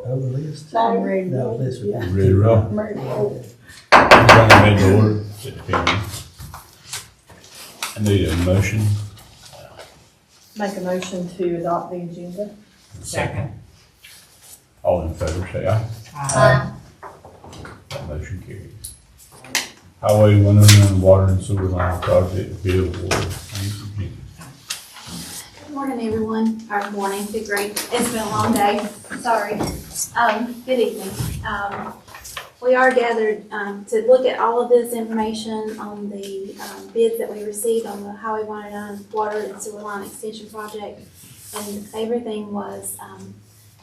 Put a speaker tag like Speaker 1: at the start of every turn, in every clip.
Speaker 1: Over list.
Speaker 2: I'm ready.
Speaker 1: No, this would be.
Speaker 3: Ready to roll?
Speaker 2: I'm ready to roll.
Speaker 3: Everybody made the order. Sit down. I need a motion.
Speaker 2: Make a motion to adopt the agenda.
Speaker 4: Second.
Speaker 3: All in favor, say aye.
Speaker 4: Aye.
Speaker 3: That motion carries. Highway 109 Water and Sewer Line Project Bid Award.
Speaker 5: Good morning, everyone, or morning, good great, it's been a long day, sorry. Good evening. We are gathered, to look at all of this information on the, bids that we received on the Highway 109 Water and Sewer Line Extension Project. And everything was,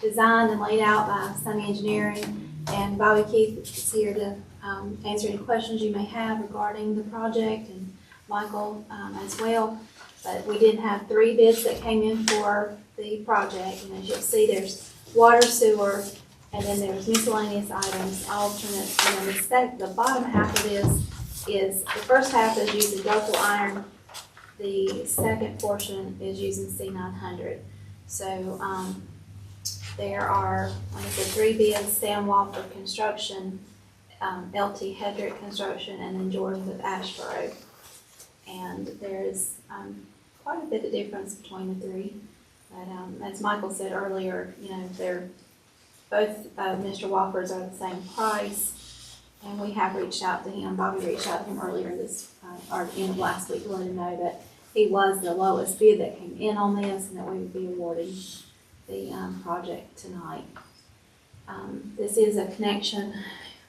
Speaker 5: designed and laid out by Sunny Engineering, and Bobby Keith is here to, answer any questions you may have regarding the project, and Michael, as well. But we did have 3 bids that came in for the project, and as you'll see, there's water, sewer, and then there's miscellaneous items, alternates, and then the bottom half of this is, the first half is using ductile iron, the second portion is using C900. So, there are, like I said, 3 bids, Stan Wofford Construction, LT Hedrick Construction, and then Jordan with Ashboro. And there's quite a bit of difference between the 3. But as Michael said earlier, you know, they're both Mr. Wofford's are the same price. And we have reached out to him. Bobby reached out to him earlier this, or end of last week, to let him know that he was the lowest bid that came in on this, and that we would be awarding the project tonight. This is a connection.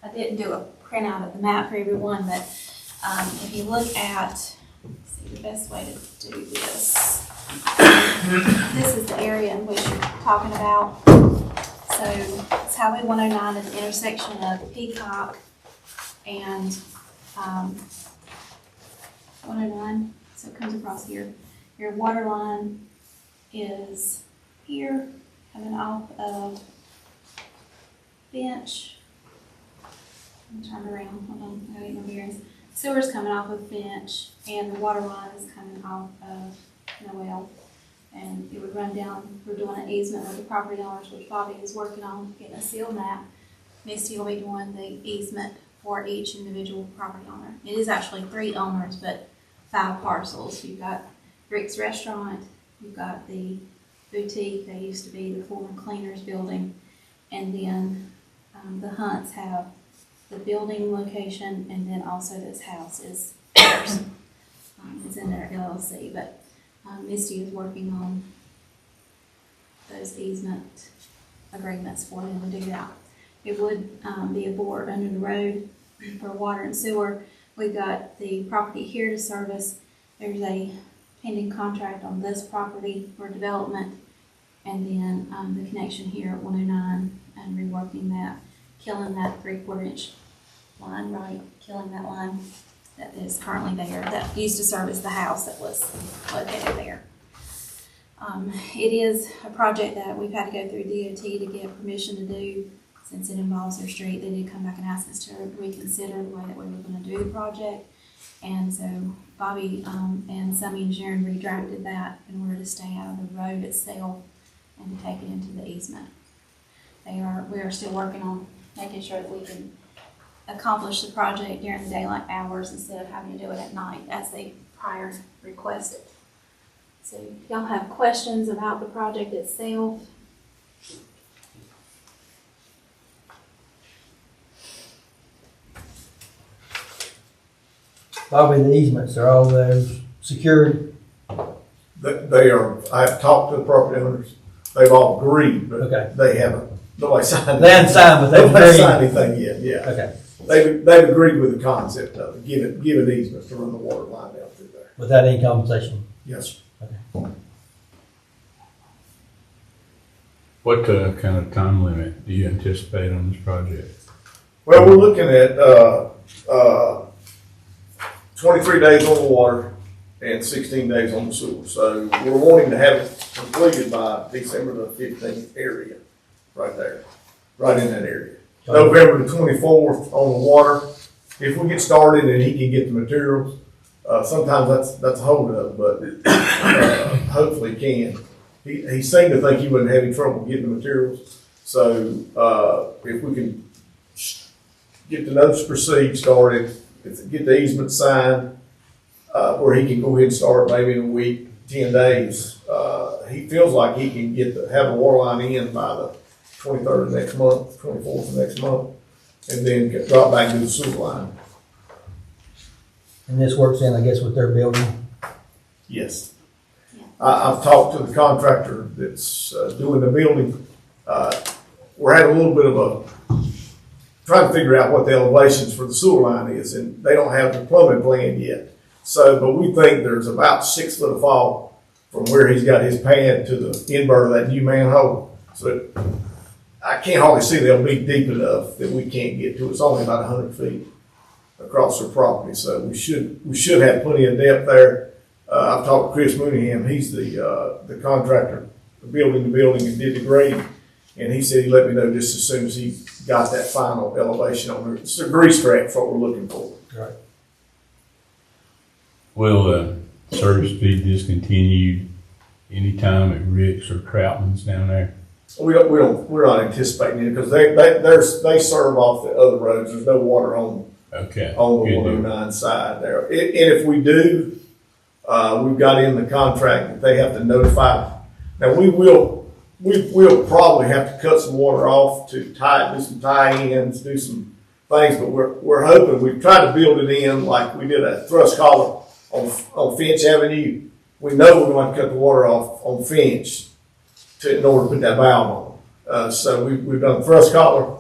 Speaker 5: I didn't do a printout of the map for everyone, but if you look at, let's see the best way to do this. This is the area in which you're talking about. So it's Highway 109 at the intersection of Peacock and 109. So it comes across here. Your water line is here, coming off of Bench. Turn around, hold on, I gotta get my bearings. Sewer's coming off of Bench, and the water line is coming off of Noel. And it would run down, we're doing an easement with the property owners, which Bobby is working on, getting a sealed map. Misty will be doing the easement for each individual property owner. It is actually 3 owners, but 5 parcels. You've got Rick's Restaurant, you've got the boutique, they used to be the former cleaners building, and then the Hunts have the building location, and then also this house is theirs. It's in their LLC, but Misty is working on those easement agreements for them to do that. It would be a board under the road for water and sewer. We've got the property here to service. There's a pending contract on this property for development, and then the connection here at 109 and reworking that, killing that 3/4 inch line, right? Killing that line that is currently there, that used to service the house that was located there. It is a project that we've had to go through DOT to get permission to do, since it involves their street. They did come back and ask us to reconsider the way that we were going to do the project. And so Bobby and Sunny Engineering redrafted that in order to stay out of the road itself and to take it into the easement. We are still working on making sure that we can accomplish the project during the daylight hours instead of having to do it at night as they prior requested. So if y'all have questions about the project itself.
Speaker 1: Bobby, the easements, are all those secured?
Speaker 6: They are, I've talked to the property owners, they've all agreed, but
Speaker 1: Okay.
Speaker 6: they haven't, nobody signed.
Speaker 1: They haven't signed, but they've
Speaker 6: Nobody
Speaker 1: agreed.
Speaker 6: signed anything yet, yeah.
Speaker 1: Okay,
Speaker 6: They've agreed with the concept of it, giving easements to run the water line down through there.
Speaker 1: without any compensation.
Speaker 6: Yes.
Speaker 1: Okay.
Speaker 3: What kind of time limit do you anticipate on this project?
Speaker 6: Well, we're looking at, 23 days on the water and 16 days on the sewer. So we're wanting to have it completed by December the 15th area, right there, right in that area. November the 24th on the water. If we get started and he can get the materials, sometimes that's a holdup, but hopefully he he seemed to think he wouldn't have any trouble getting the materials. So, if we can get the notice to proceed started, get the easement signed, where he can go ahead and start maybe in a week, 10 days. He feels like he can have the water line in by the 23rd of next month, 24th of next month, and then drop back to the sewer line.
Speaker 1: And this works in, I guess, with their building.
Speaker 6: Yes.
Speaker 5: Yeah.
Speaker 6: I've talked to the contractor that's doing the building. We're having a little bit of trying to figure out what the elevations for the sewer line is, and they don't have the plumbing plan yet. So, but we think there's about 6 foot of fall from where he's got his pad to the invert of that new manhole. So I can't hardly see they'll be deep enough that we can't get to. It's only about 100 feet across their property, so we should have plenty of depth there. I've talked to Chris Mooneyham. He's the contractor building the building and did the grading, and he said he'd let me know just as soon as he got that final elevation on there. It's a grease trap, what we're looking for.
Speaker 1: Right.
Speaker 3: Will service be discontinued anytime at Rick's or Troutman's down there?
Speaker 6: We're not anticipating it because they serve off the other roads. There's no water on
Speaker 3: Okay.
Speaker 6: the
Speaker 3: Good deal.
Speaker 6: 109 side there. And if we do, we've got in the contract that they have to notify. Now we'll probably have to cut some water off to do some tie-ins, do some things, but we're hoping, we've tried to build it in like we did a thrust collar on Finch Avenue. We know we're going to cut the water off on Finch in order to put that valve on. So we've done a thrust collar.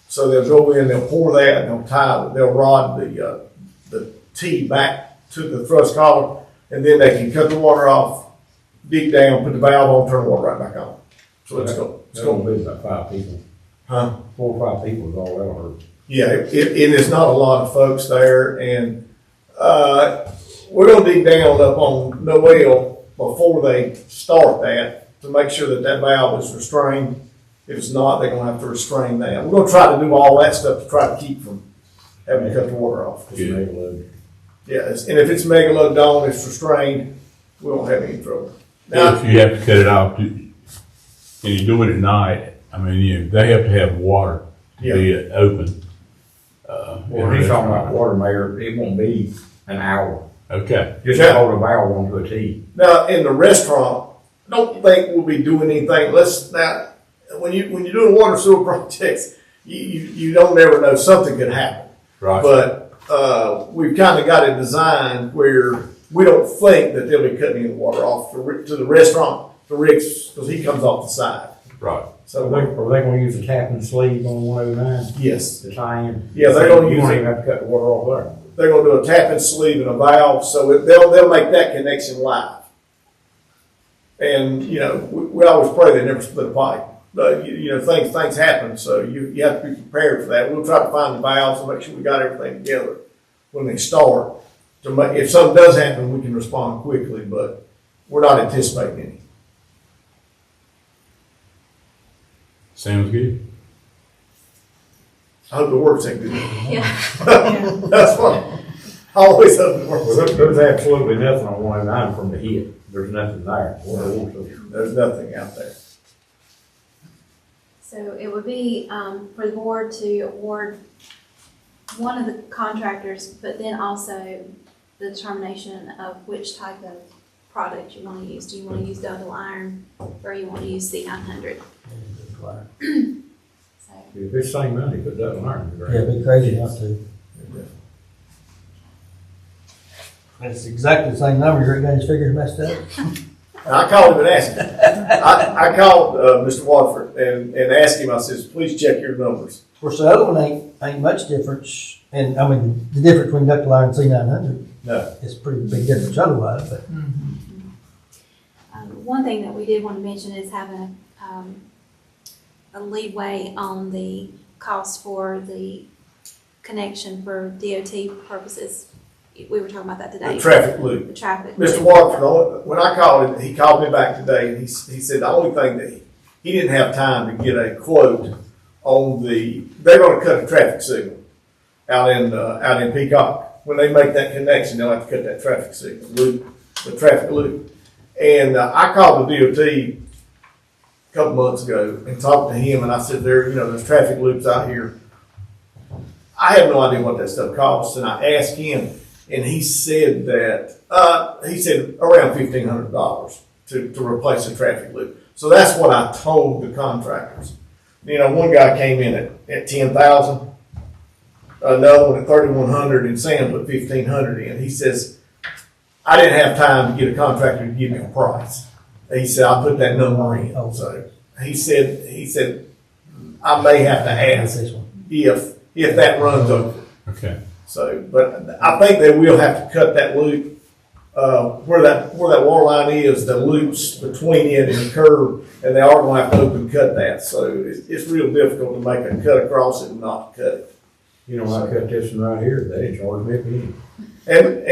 Speaker 6: So they'll go in, they'll pour that, and they'll rod the T back to the thrust collar, and then they can cut the water off, dig down, put the valve on, turn the water right back on. So it's going to
Speaker 4: be about 5 people.
Speaker 6: Huh?
Speaker 4: 4 or 5 people is all that'll hurt.
Speaker 6: Yeah, it is not a lot of folks there, and we're going to dig down up on Noel before they start that to make sure that valve is restrained. If it's not, they're going to have to restrain that. We're going to try to do all that stuff to try to keep from having to cut the water off.
Speaker 4: It's mega load.
Speaker 6: Yes, and if it's mega load on, it's restrained, we won't have any trouble. Now,
Speaker 3: If you have to cut it off, and you do it at night, I mean, they have to have water to be open.
Speaker 4: When he's talking about water, Mayor, it won't be an hour.
Speaker 3: Okay.
Speaker 4: Just
Speaker 6: Yeah.
Speaker 4: hold a valve onto a T.
Speaker 6: Now, in the restaurant, I don't think we'll be doing anything. When you're doing water sewer projects, you don't ever know, something could happen.
Speaker 3: Right.
Speaker 6: But we've kind of got it designed where we don't think that they'll be cutting any water off to the restaurant, to Rick's, because he comes off the side.
Speaker 3: Right.
Speaker 6: So
Speaker 4: Are they gonna use a tap and sleeve on 109
Speaker 6: yes,
Speaker 4: to tie in?
Speaker 6: Yeah, they're gonna
Speaker 4: You
Speaker 6: use
Speaker 4: won't
Speaker 6: it.
Speaker 4: even have to cut the water off there.
Speaker 6: they're going to do a tap and sleeve and a valve, so they'll make that connection live. And we always pray they never split a pipe. But things happen, so you have to be prepared for that. We'll try to find the valves and make sure we got everything together when they start. If something does happen, we can respond quickly, but we're not anticipating any.
Speaker 3: Sounds good.
Speaker 6: I hope it works ain't good.
Speaker 5: Yeah.
Speaker 6: That's what I always hope it works.
Speaker 4: Well, there's absolutely nothing on 109 from the hit. There's nothing there.
Speaker 6: There's nothing out there.
Speaker 5: So it would be for the board to award one of the contractors, but then also the determination of which type of product you want to use. Do you want to use double iron or you want to use the 900? So,
Speaker 4: If it's same money, put that on iron.
Speaker 1: Yeah, it'd be crazy not to. It's exactly the same number. Your guy's figures messed up.
Speaker 6: And I called him and asked him. I called Mr. Watford and asked him, I says, please check your numbers.
Speaker 1: Of course, the other one ain't much difference. And I mean, the difference between ductile iron and C900
Speaker 6: No.
Speaker 1: is a pretty big difference otherwise. But
Speaker 5: one thing that we did want to mention is having a leeway on the cost for the connection for DOT purposes. We were talking about that today.
Speaker 6: The traffic loop.
Speaker 5: The traffic.
Speaker 6: Mr. Watford, when I called him, he called me back today and he said the only thing that he didn't have time to get a quote on they're going to cut a traffic signal out in Peacock. When they make that connection, they'll have to cut that traffic signal loop, the traffic loop. And I called the DOT a couple months ago and talked to him, and I said, there's traffic loops out here. I have no idea what that stuff costs, and I asked him, and he said that, around $1,500 to replace a traffic loop. So that's what I told the contractors. One guy came in at 10,000, another one at 3,100, and Sam put 1,500 in. He says, I didn't have time to get a contractor to give me a price. He said, I put that number in. So he said, I may have to ask if that runs over.
Speaker 3: Okay.
Speaker 6: So, but I think they will have to cut that loop, where that water line is, the loops between it and the curb, and they are gonna have to open cut that. So it's real difficult to make a cut across it and not cut it.
Speaker 4: You know, I cut this one right here, they charge me a penny.
Speaker 6: And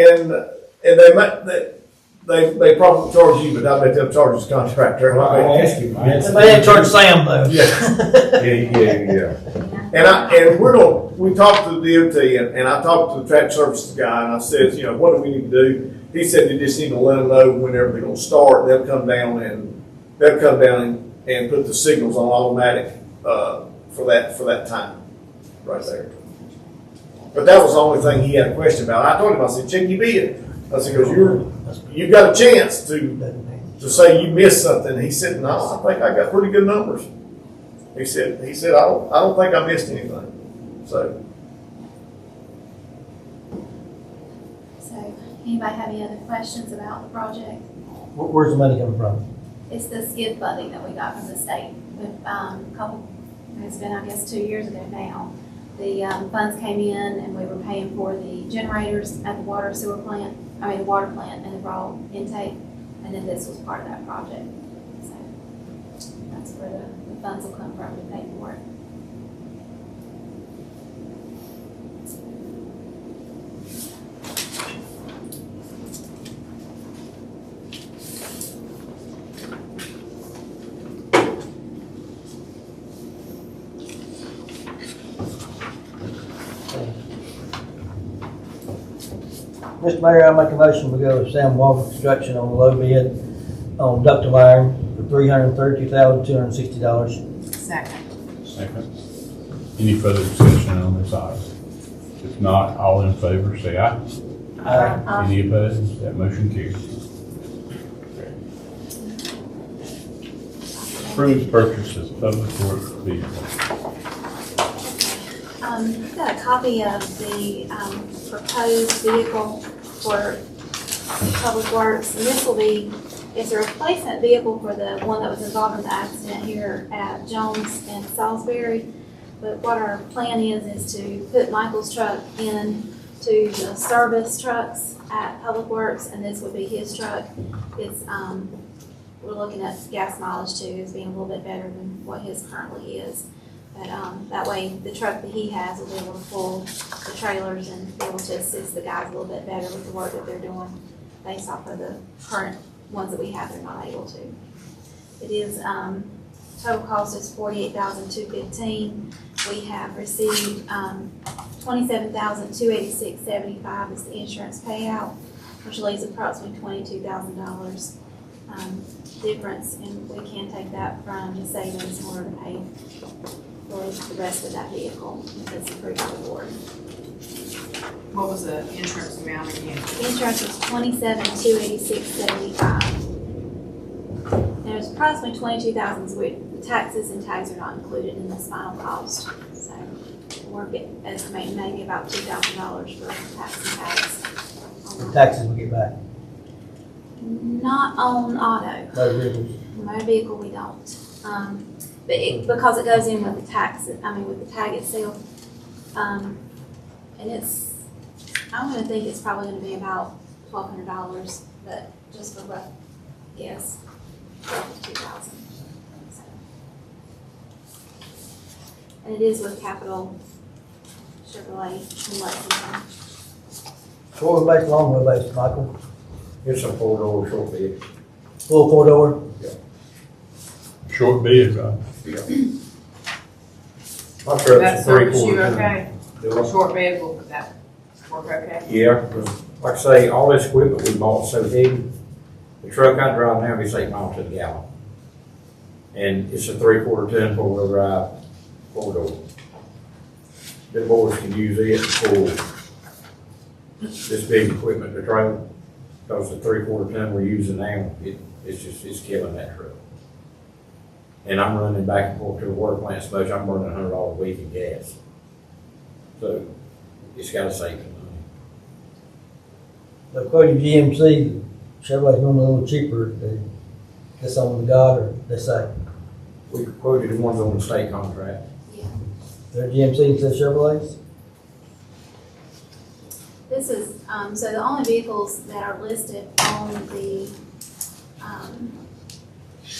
Speaker 6: they probably charge you, but I bet they'll charge the contractor.
Speaker 4: I'll ask him.
Speaker 1: They had charged Sam though.
Speaker 4: Yeah.
Speaker 6: We talked to the DOT, and I talked to the track services guy, and I said, what do we need to do? He said they just need to let them know whenever they're gonna start. They'll come down and put the signals on automatic, for that time, right there. But that was the only thing he had a question about. I told him, I said, check your bid. I said, because you got a chance to say you missed something. He said, no, I think I got pretty good numbers. He said, I don't think I missed anything. So
Speaker 5: anybody have any other questions about the project?
Speaker 1: Where's the money coming from?
Speaker 5: It's the skid funding that we got from the state with, it's been, I guess, 2 years ago now. The funds came in and we were paying for the generators at the water plant and the raw intake, and then this was part of that project. So that's where the funds will come from to pay for it.
Speaker 1: Mr. Mayor, I make a motion, we go with Sam Walker Construction on the low bid on ductile iron for $332,260.
Speaker 3: Second. Any further discussion on this item? If not, all in favor, say aye.
Speaker 1: Aye.
Speaker 3: Any opposed? That motion carries. Approved purchase of public works vehicle.
Speaker 5: I've got a copy of the proposed vehicle for Public Works, and it's a replacement vehicle for the one that was involved in the accident here at Jones and Salisbury. But what our plan is to put Michael's truck in to the service trucks at Public Works, and this would be his truck. It's we're looking at gas mileage too as being a little bit better than what his currently is. But that way, the truck that he has will be able to pull the trailers and be able to assist the guys a little bit better with the work that they're doing based off of the current ones that we have, they're not able to. It is, total cost is $48,215. We have received $27,286.75 is the insurance payout, which leaves approximately $22,000 difference, and we can take that from the savings in order to pay for the rest of that vehicle if it's approved by the board.
Speaker 7: What was the insurance amount again?
Speaker 5: The insurance was $27,286.75. There's approximately $22,000 with taxes, and tags are not included in this final cost. So we're estimating maybe about $2,000 for tax and tags.
Speaker 1: The taxes we get back.
Speaker 5: Not on auto.
Speaker 1: Motor vehicles.
Speaker 5: Motor vehicle, we don't. But because it goes in with the tax, with the tag itself, and it's, I'm gonna think it's probably gonna be about $1,200, but just for rough guess, $2,000. So. And it is with Capital Chevrolet in Lexington.
Speaker 1: Short wheelbase, long wheelbase, Michael.
Speaker 4: It's a 4-door short bed.
Speaker 1: Full 4-door.
Speaker 3: Short bid, right?
Speaker 4: Yeah. My truck's
Speaker 7: That
Speaker 4: a
Speaker 7: serves
Speaker 4: 3/4
Speaker 7: you
Speaker 4: ton.
Speaker 7: okay?
Speaker 4: Do what?
Speaker 7: Short bed, will that work okay?
Speaker 4: Yeah, 'cause like I say, all this equipment we bought is so heavy. The truck I drive now is 8 miles to the gallon. And it's a 3/4 ton four-wheel drive, four-door. The boys can use it to pull this big equipment to trailer. Because the 3/4 ton we're using now, it's killing that truck. And I'm running back and forth to the water plant so much, I'm burning $100 a week in gas. So it's gotta save some money.
Speaker 1: But according to GMC, Chevrolet's normally a little cheaper. That's on the God, or they say.
Speaker 4: We quoted the ones on the state contract.
Speaker 5: Yeah.
Speaker 1: They're GMC instead of Chevrolets?
Speaker 5: This is, so the only vehicles that are listed on the,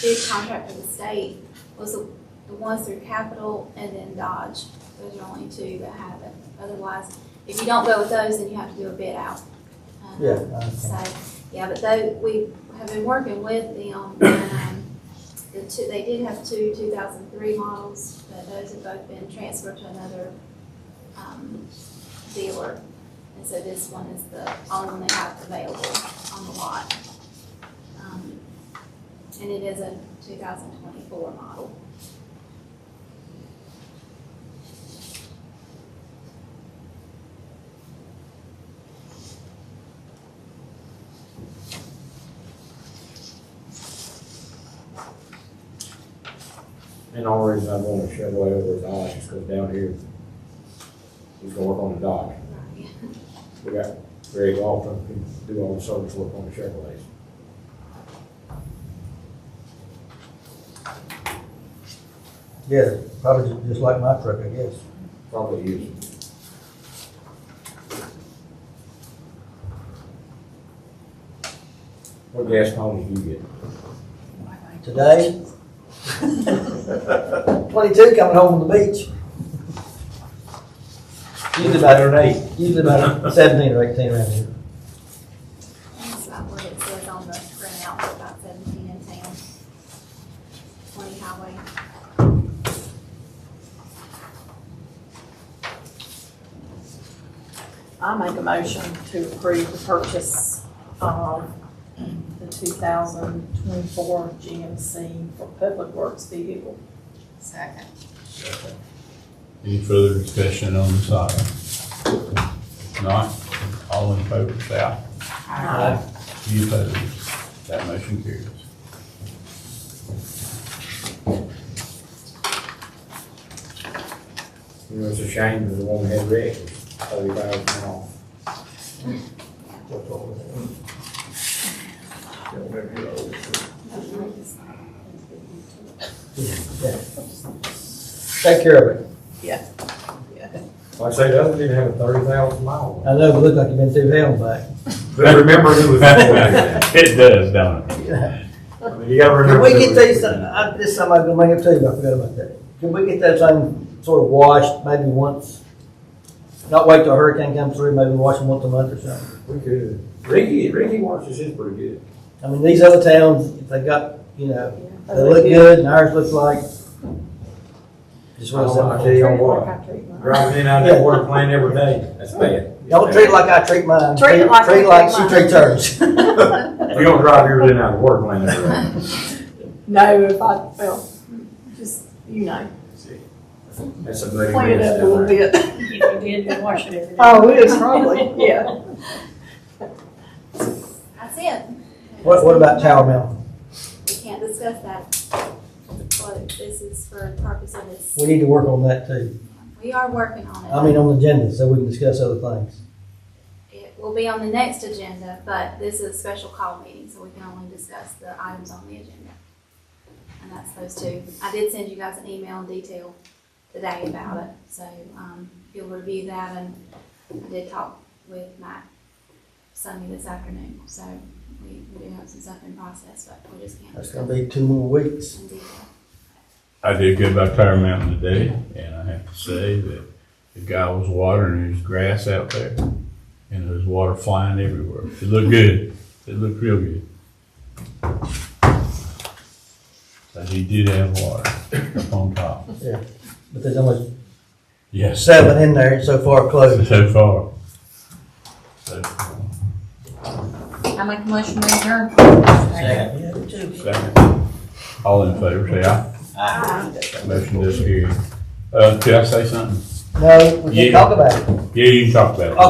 Speaker 5: bid contract for the state was the ones through Capital and then Dodge. Those are only two that have it. Otherwise, if you don't go with those, then you have to do a bid out.
Speaker 1: Yeah, I
Speaker 5: So,
Speaker 1: understand.
Speaker 5: yeah, but though, we have been working with them, and, they did have two 2003 models, but those have both been transferred to another, dealer. And so this one is the only one they have available on the lot. And it is a 2024 model.
Speaker 4: And the only reason I want a Chevrolet over his Dodge is because down here, he's gonna work on the Dodge. We got Greg Lawton who do all the service work on the Chevrolets.
Speaker 1: Yeah, probably just like my truck, I guess.
Speaker 4: Probably use. What gas mileage do you get?
Speaker 1: Today, 22 coming home from the beach. Usually about 17 or 18 around here.
Speaker 5: That's about what it says on the printout, about 17 in town. 20 highway.
Speaker 2: I make a motion to approve the purchase of the 2024 GMC for Public Works vehicle.
Speaker 7: Second.
Speaker 3: Any further discussion on this item? If not, all in favor, say aye.
Speaker 1: Aye.
Speaker 3: Any opposed? That motion carries.
Speaker 4: You know, it's a shame that the one had wrecked, 30,000 off.
Speaker 1: Take care of it.
Speaker 4: Like I say, the other didn't have a 30,000 mile.
Speaker 1: I know, but it looked like you've been through hell and back.
Speaker 4: But remember, it was that
Speaker 3: It does, don't it?
Speaker 4: I mean, you gotta
Speaker 1: Can
Speaker 4: remember.
Speaker 1: we get these, this is something I was gonna bring up too, I forgot about that. Can we get that thing sort of washed maybe once? Not wait till a hurricane comes through, maybe wash them once a month or something.
Speaker 4: We could. Ricky washes his pretty good.
Speaker 1: I mean, these other towns, if they got, you know, they look good and ours looks like. Just
Speaker 4: I
Speaker 1: want
Speaker 4: don't want to tell
Speaker 1: to
Speaker 4: you on what. Driving in out of that water plant every day, that's bad.
Speaker 1: don't treat it like I treat mine.
Speaker 2: Treat it like
Speaker 1: Treat it
Speaker 2: I
Speaker 1: like
Speaker 2: treat
Speaker 1: she treats hers.
Speaker 4: You don't drive yours in out of the water plant every day.
Speaker 2: No, if I, well, just, you know,
Speaker 4: That's a muddy
Speaker 2: clean it
Speaker 4: mess
Speaker 2: up a little
Speaker 4: down there.
Speaker 2: bit.
Speaker 8: If you did, then wash it every day.
Speaker 2: Oh, it is probably, yeah.
Speaker 5: That's it.
Speaker 1: What about Tower Mountain?
Speaker 5: We can't discuss that. But this is for the purpose of this.
Speaker 1: We need to work on that too.
Speaker 5: We are working on it.
Speaker 1: I mean, on the agenda, so we can discuss other things.
Speaker 5: It will be on the next agenda, but this is a special call meeting, so we can only discuss the items on the agenda. And that's those two. I did send you guys an email in detail today about it, so you'll review that. And I did talk with Matt Sunday this afternoon, so we do have some stuff in process, but we just can't.
Speaker 1: That's gonna be 2 more weeks.
Speaker 5: In detail.
Speaker 3: I did go by Tower Mountain today, and I have to say that the guy was watering his grass out there, and there was water flying everywhere. It looked good. It looked real good. But he did have water up on top.
Speaker 1: Yeah. But there's only
Speaker 3: Yes.
Speaker 1: 7 in there so far closed.
Speaker 3: So far. So far.
Speaker 8: I make a motion to adjourn.
Speaker 1: Yeah, me too.
Speaker 3: Second. All in favor, say aye. That motion does carry. Could I say something?
Speaker 1: No, we
Speaker 3: Yeah.
Speaker 1: can talk about it.
Speaker 3: Yeah, you can talk about it.
Speaker 1: Okay.